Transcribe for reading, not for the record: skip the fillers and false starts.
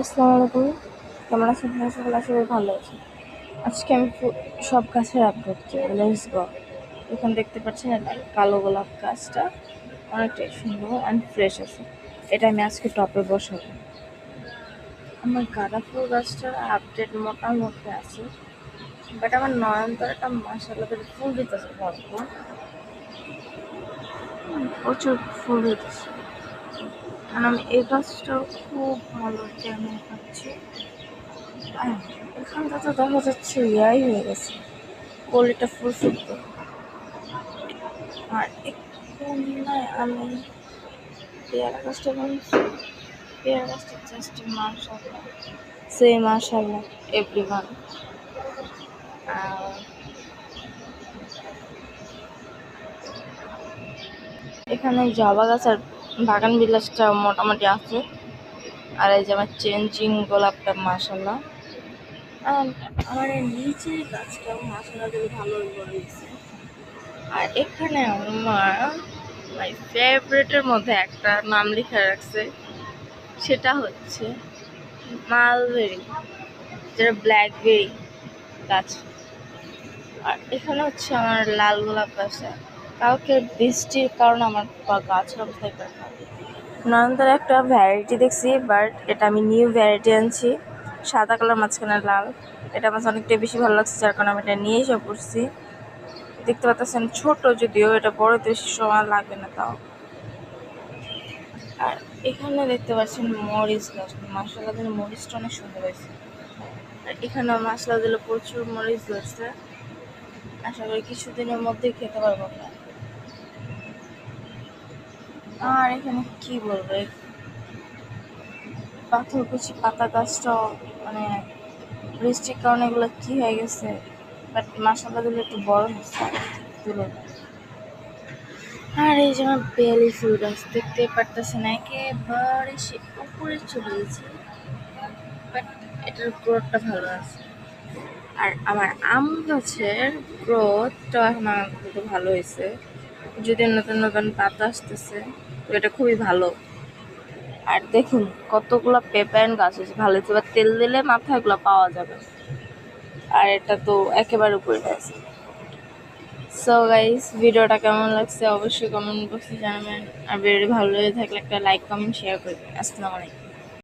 আসসালামু আলাইকুম। কেমন আছেন আপনারা সকলে? আশা করি ভালো আছেন। আজকে আমি সব গাছের আপডেট দেবো। Let's go. এখানে দেখতে পাচ্ছেন এটা কালো গোলাপ গাছটা অনেকটাই সুন্দর অ্যান্ড ফ্রেশ আছে। এটা আমি আজকে টপে বসাবো। আমার গাঁদা ফুল গাছটার আপডেট মোটামুটি আছে, বাট আমার নয়নতারাটা মাশাআল্লাহ করে ফুল দিতেছে ভরপুর, প্রচুর ফুল দিতেছে। কারণ আমি এই গাছটাও খুব ভালো জ্যামে পাচ্ছি। এখানটা তো দেখা যাচ্ছে ইয়াই হয়ে গেছে, কলিটা ফুল ফুটতো। আর এখানে আমি পেয়ারা গাছটা বলছি, পেয়ারা গাছটা জাস্ট মাশাআল্লাহ, সে মাশাআল্লাহ এভরিওয়ান। এখানে জবা গাছ আর বাগান বিলাসটা মোটামুটি আছে। আর এই যে আমার চেঞ্জিং গোলাপটা মাশাআল্লাহ। আর আমার এই নিচের গাছটাও মাশাআল্লাহ ভালো হয়েছে। আর এখানে আমার মাই ফেভারিটের মধ্যে একটা নাম লিখে রাখছে, সেটা হচ্ছে মালবেরি, যেটা ব্ল্যাকবেরি গাছ। আর এখানে হচ্ছে আমার লাল গোলাপ গাছটা। কালকে বৃষ্টির কারণে আমার গাছের অবস্থায় খারাপ। নয়নতারা একটা ভ্যারাইটি দেখছি, বাট এটা আমি নিউ ভ্যারাইটি আনছি, সাদা কালার মাঝখানে লাল। এটা আমার অনেকটাই বেশি ভালো লাগছে, যার কারণে আমি এটা নিয়ে এসে পড়ছি। দেখতে পাচ্ছেন ছোট, যদিও এটা বড়তে বেশি সময় লাগবে না তাও। আর এখানে দেখতে পাচ্ছেন মরিচ গাছ, মাশাআল্লাহ দিলে মরিচটা অনেক সুন্দর হয়েছে। আর এখানে মাশাআল্লাহ দিলে প্রচুর মরিচ ধরছে, আশা করি কিছুদিনের মধ্যেই খেতে পারবো আমরা। আর এখানে কি বলবো, পাথরকুচি পাতা গাছটাও মানে বৃষ্টির কারণে এগুলো কি হয়ে গেছে, বাট মাশাআল্লাহ দিলে একটু বড় হচ্ছে তুলে। আর এই যে আমার বেলি ফুল গাছ দেখতে পারতেছে না, একেবারে সে উপরে চলে গেছে, বাট এটার গ্রোথটা ভালো আছে। আর আমার আম গাছের গ্রোথটা এখন একটু ভালো হয়েছে, যদি নতুন নতুন পাতা আসতেছে, তো এটা খুবই ভালো। আর দেখুন কতগুলো পেপার গাছ হয়েছে, ভালো হয়েছে। এবার তেল দিলে মাথায় এগুলো পাওয়া যাবে। আর এটা তো একেবারে উপরে আছে। সো গাইস, ভিডিওটা কেমন লাগছে অবশ্যই কমেন্ট বক্সে জানাবেন। আর ভিডিওটি ভালো লেগে থাকলে একটা লাইক কমেন্ট শেয়ার করবেন। আসসালামু আলাইকুম।